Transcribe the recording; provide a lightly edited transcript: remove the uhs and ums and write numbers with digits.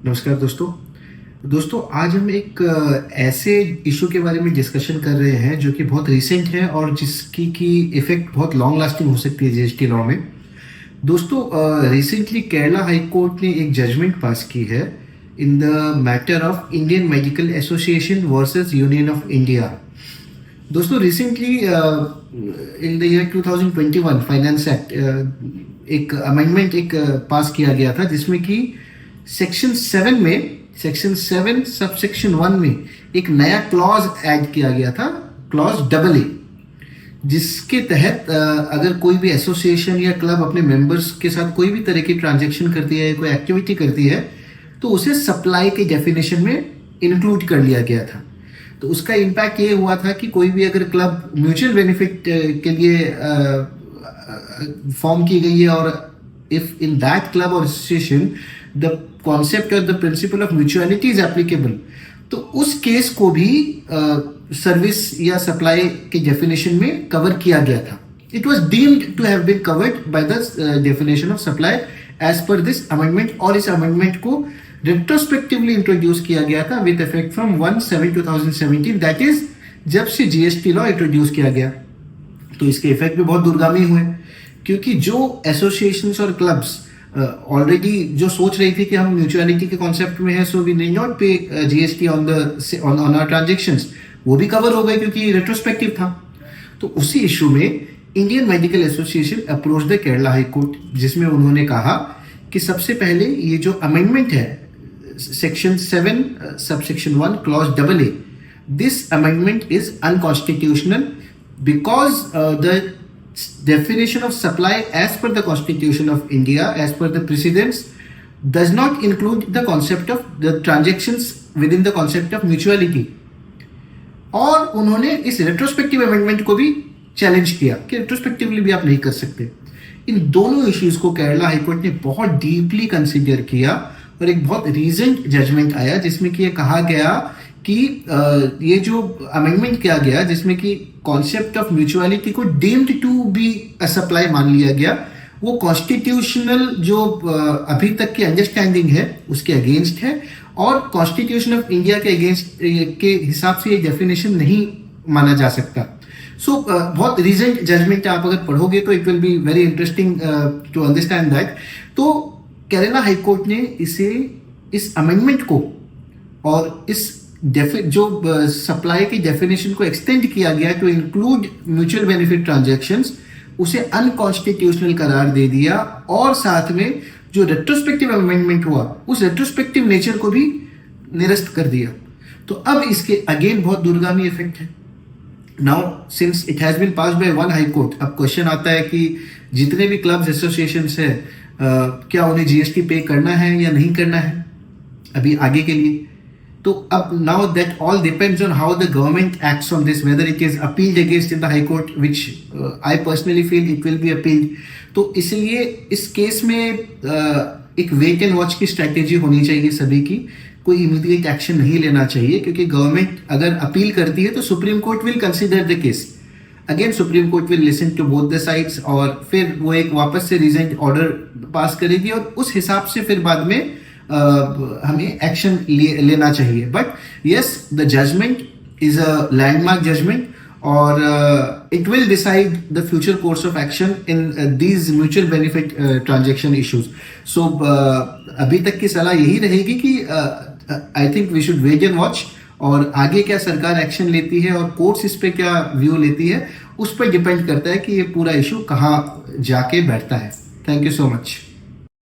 नमस्कार दोस्तों आज हम एक ऐसे इशू के बारे में डिस्कशन कर रहे हैं जो कि बहुत रिसेंट है और जिसकी की इफेक्ट बहुत लॉन्ग लास्टिंग हो सकती है जीएसटी लॉ में। दोस्तों रिसेंटली केरला हाई कोर्ट ने एक जजमेंट पास की है in the matter of Indian medical association versus union of India. दोस्तों recently in the year 2021 finance act एक अमेंडमेंट पास किया गया था जिसमें कि सेक्शन 7 सबसेक्शन 1 में एक नया क्लॉज ऐड किया गया था, क्लॉज AA, जिसके तहत अगर कोई भी एसोसिएशन या क्लब अपने मेंबर्स के साथ कोई भी तरह की ट्रांजैक्शन करती है, कोई एक्टिविटी करती है, तो उसे सप्लाई के डेफिनेशन में इंक्लूड कर लिया गया था। तो उसका इम्पैक्ट ये हुआ था कि कोई भी अगर क्लब म्यूचुअल बेनिफिट के लिए फॉर्म की गई है और इफ इन दैट क्लब और एसोसिएशन द कॉन्सेप्ट और the principle of mutuality is applicable, तो उस केस को भी सर्विस या सप्लाई के डेफिनेशन में कवर किया गया था। It was deemed to have been covered by the definition of supply as per this amendment, और इस अमेंडमेंट को रेट्रोस्पेक्टिवली इंट्रोड्यूस किया गया था with effect from 1/7/2017, that is जब से जीएसटी लॉ इंट्रोड्यूस किया गया। तो इसके इफेक्ट भी बहुत दूरगामी हुए, क्योंकि जो एसोसिएशंस और क्लब्स ऑलरेडी जो सोच रही थी कि हम म्यूचुअलिटी के कॉन्सेप्ट में है, सो वी नीड नॉट पे जीएसटी ऑन आवर ट्रांजैक्शंस, वो भी कवर हो गए क्योंकि रेट्रोस्पेक्टिव था। तो उसी इशू में Indian medical association approach the Kerala high court, जिसमें उन्होंने कहा कि सबसे पहले ये जो अमेंडमेंट है section 7 subsection 1 clause AA, this amendment is unconstitutional because the definition of supply as per the Constitution of India, as per the precedents, does not include the concept of the transactions within the concept of mutuality। और उन्होंने इस retrospective amendment को भी challenge किया कि retrospectively भी आप नहीं कर सकते। इन दोनों इश्यूज को केरला हाईकोर्ट ने बहुत डीपली कंसिडर किया और एक बहुत रीजेंट जजमेंट आया जिसमें कि ये कहा गया कि ये जो अमेंडमेंट किया गया जिसमें कि कॉन्सेप्ट ऑफ म्यूचुअलिटी को deemed to be a supply मान लिया गया, वो कॉन्स्टिट्यूशनल जो अभी तक की अंडरस्टैंडिंग है उसके अगेंस्ट है, और कॉन्स्टिट्यूशन ऑफ इंडिया के अगेंस्ट के हिसाब से ये डेफिनेशन नहीं माना जा सकता। सो बहुत रीजेंट जजमेंट आप अगर पढ़ोगे तो it will be very interesting to understand that. तो केरला हाईकोर्ट ने इस अमेंडमेंट को और इस जो सप्लाई की डेफिनेशन को एक्सटेंड किया गया to include mutual benefit transactions, उसे अनकॉन्स्टिट्यूशनल करार दे दिया, और साथ में जो रेट्रोस्पेक्टिव अमेंडमेंट हुआ उस रेट्रोस्पेक्टिव नेचर को भी निरस्त कर दिया। तो अब इसके अगेन बहुत दूरगामी इफेक्ट है। Now since it has been passed by one high court, अब क्वेश्चन आता है कि जितने भी क्लब्स एसोसिएशंस है क्या उन्हें जीएसटी पे करना है या नहीं करना है अभी आगे के लिए। तो अब now that all depends on how the government acts on this, whether it is appealed against in the high court, which I personally feel it will B appealed. तो इसलिए इस केस में एक वेट एंड वॉच की strategy होनी चाहिए सभी की, कोई इमीडिएट एक्शन नहीं लेना चाहिए, क्योंकि गवर्नमेंट अगर अपील करती है तो supreme court will consider the case. Again supreme court will listen to both the sides और फिर वो एक वापस से रीजेंट ऑर्डर पास करेगी और उस हिसाब से फिर बाद में हमें एक्शन लेना चाहिए। But yes, the judgment is a landmark judgment और it will decide the future course of action in these mutual benefit transaction issues. So अभी तक की सलाह यही रहेगी कि I think we should wait and watch, और आगे क्या सरकार एक्शन लेती है और कोर्ट्स इस पे क्या व्यू लेती है उस पर डिपेंड करता है कि ये पूरा इशू कहाँ जाके बैठता है। Thank you so much.